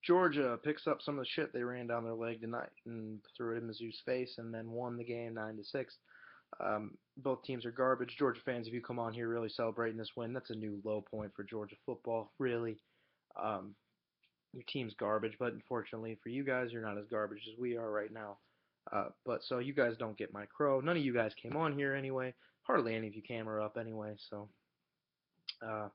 Georgia picks up some of the shit they ran down their leg tonight and threw it in Mizzou's face, and then won the game 9-6. Both teams are garbage. Georgia fans, if you come on here really celebrating this win, that's a new low point for Georgia football. Really, um, your team's garbage, but unfortunately for you guys, you're not as garbage as we are right now. But so you guys don't get my crow. None of you guys came on here anyway. Hardly any of you came or up anyway. So uh,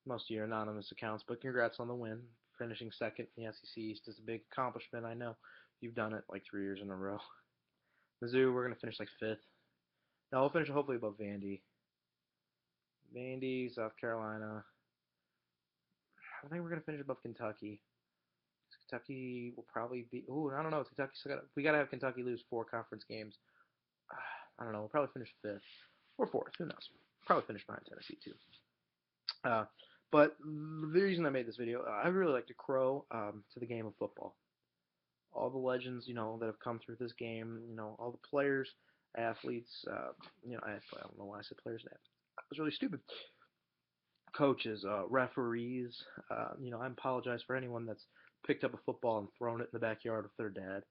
most of your anonymous accounts. But congrats on the win. Finishing second in the SEC East is a big accomplishment. I know you've done it like 3 years in a row. Mizzou, we're gonna finish like fifth. No, we'll finish hopefully above Vandy. Vandy, South Carolina. I think we're gonna finish above Kentucky. Kentucky will probably be. Ooh, I don't know. Kentucky still got. We gotta have Kentucky lose 4 conference games. I don't know. We'll probably finish fifth or fourth. Who knows? Probably finish behind Tennessee too. Uh, but the reason I made this video, I really like to crow to the game of football. All the legends, that have come through this game. All the players, athletes. I don't know why I said players. That was really stupid. Coaches, referees. I apologize for anyone that's picked up a football and thrown it in the backyard with their dad.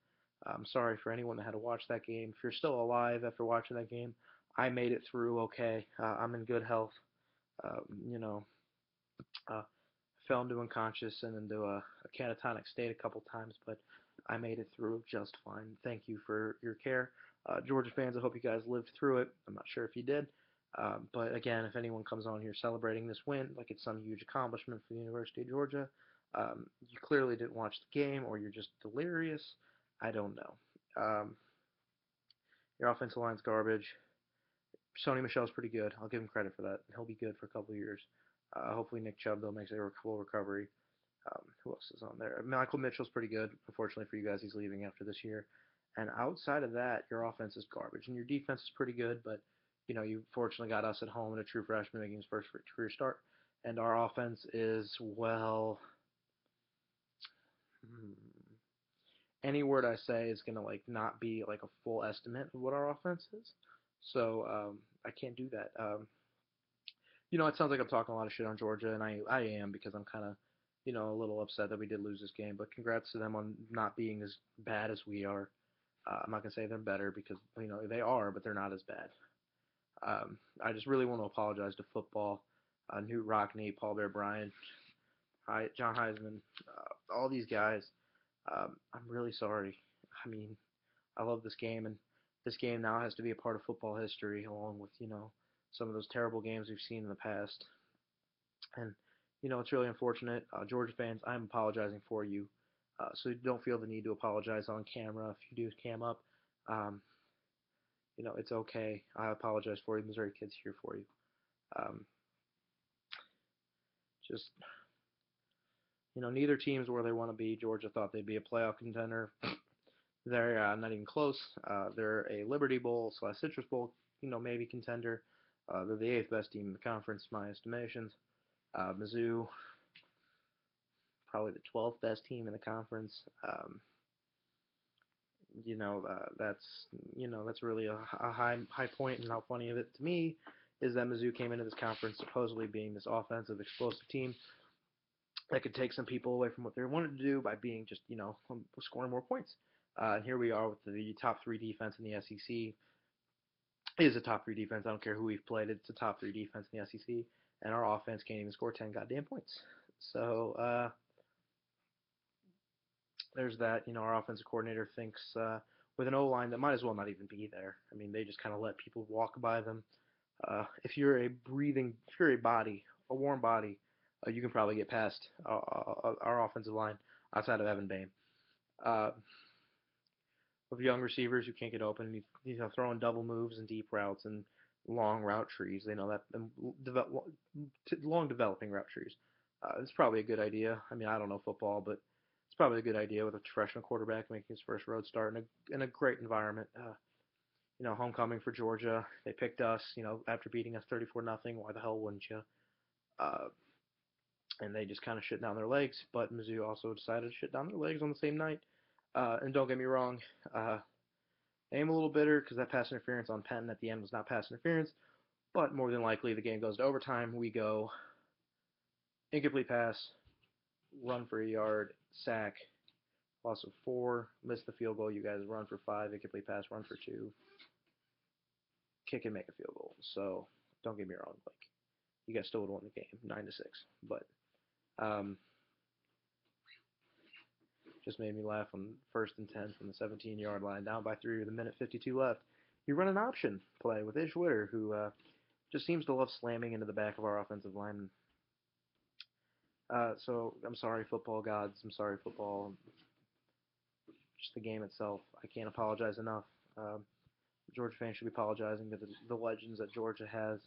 I'm sorry for anyone that had to watch that game. If you're still alive after watching that game, I made it through okay. I'm in good health. Uh, you know, uh, fell into unconscious and into a catatonic state a couple times, but I made it through just fine. Thank you for your care. Georgia fans, I hope you guys lived through it. I'm not sure if you did. But again, if anyone comes on here celebrating this win like it's some huge accomplishment for the University of Georgia, you clearly didn't watch the game or you're just delirious. I don't know. Your offensive line's garbage. Sony Michel's pretty good. I'll give him credit for that. He'll be good for a couple of years. Hopefully Nick Chubb though makes a full recovery. Who else is on there? Michael Mitchell's pretty good. Unfortunately for you guys, he's leaving after this year. And outside of that, your offense is garbage, and your defense is pretty good. But you fortunately got us at home and a true freshman making his first career start. And our offense is hmm, any word I say is gonna like not be like a full estimate of what our offense is. So I can't do that. It sounds like I'm talking a lot of shit on Georgia, and I am because I'm kind of, a little upset that we did lose this game. But congrats to them on not being as bad as we are. I'm not gonna say they're better because they are, but they're not as bad. I just really want to apologize to football, Newt Rockne, Paul Bear Bryant, John Heisman, all these guys. I'm really sorry. I mean, I love this game, and this game now has to be a part of football history, along with some of those terrible games we've seen in the past. And it's really unfortunate. Georgia fans, I'm apologizing for you. So don't feel the need to apologize on camera. If you do cam up, um, it's okay. I apologize for you. Missouri kids here for you. Um, just neither team's where they want to be. Georgia thought they'd be a playoff contender. They're not even close. They're a Liberty Bowl / Citrus Bowl, maybe contender. They're the 8th best team in the conference, my estimations. Mizzou, probably the 12th best team in the conference. That's really a high point, and how funny of it to me is that Mizzou came into this conference supposedly being this offensive, explosive team that could take some people away from what they wanted to do by being just scoring more points. And here we are with the top 3 defense in the SEC. It is a top 3 defense. I don't care who we've played. It's a top 3 defense in the SEC, and our offense can't even score 10 goddamn points. So there's that. Our offensive coordinator thinks with an O-line that might as well not even be there. I mean, they just kind of let people walk by them. If you're a body, a warm body, you can probably get past our offensive line outside of Evan Boehm. Uh, with young receivers who can't get open, throwing double moves and deep routes and long route trees. They know that long developing route trees. It's probably a good idea. I mean, I don't know football, but it's probably a good idea with a freshman quarterback making his first road start in a great environment. Homecoming for Georgia. They picked us, after beating us 34-0. Why the hell wouldn't you? Uh, and they just kind of shit down their legs. But Mizzou also decided to shit down their legs on the same night. And don't get me wrong, I am a little bitter because that pass interference on Penn at the end was not pass interference. But more than likely, the game goes to overtime. We go incomplete pass, run for a yard, sack, loss of 4, miss the field goal. You guys run for 5, incomplete pass, run for 2, kick and make a field goal. So don't get me wrong, like you guys still would won the game 9-6, but um, just made me laugh on 1st and 10 from the 17-yard line, down by 3 with a minute 52 left. You run an option play with Ish Witter, who just seems to love slamming into the back of our offensive line. So I'm sorry, football gods. I'm sorry, football. Just the game itself. I can't apologize enough. Georgia fans should be apologizing to the legends that Georgia has,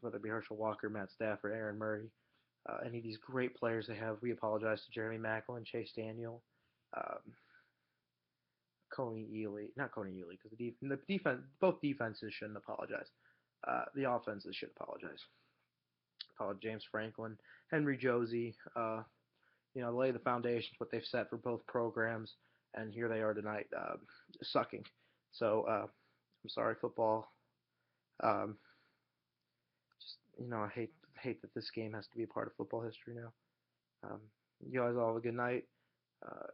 whether it be Herschel Walker, Matt Stafford, Aaron Murray, any of these great players they have. We apologize to Jeremy Maclin, Chase Daniel, um, Coney Ely, not Coney Ely, because the defense, both defenses shouldn't apologize. The offenses should apologize. Apologize James Franklin, Henry Josie, lay the foundations, what they've set for both programs, and here they are tonight, sucking. So I'm sorry, football. Um, just I hate that this game has to be a part of football history now. Um, you guys all have a good night. Uh,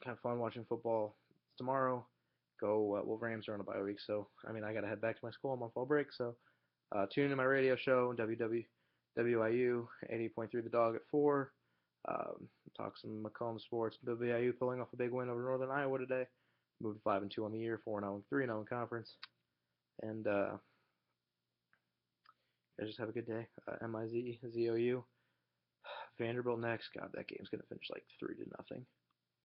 have fun watching football tomorrow. Go. Well, Rams are on a bye week, so I mean I gotta head back to my school. I'm on fall break, so tune in to my radio show WIU 88.3 The Dog at 4. Talk some Macomb sports. WIU pulling off a big win over Northern Iowa today. Moved 5-2 on the year, 4-0, 3-0 in conference, and guys just have a good day. MIZ, ZOU, Vanderbilt next. God, that game's gonna finish like 3-0.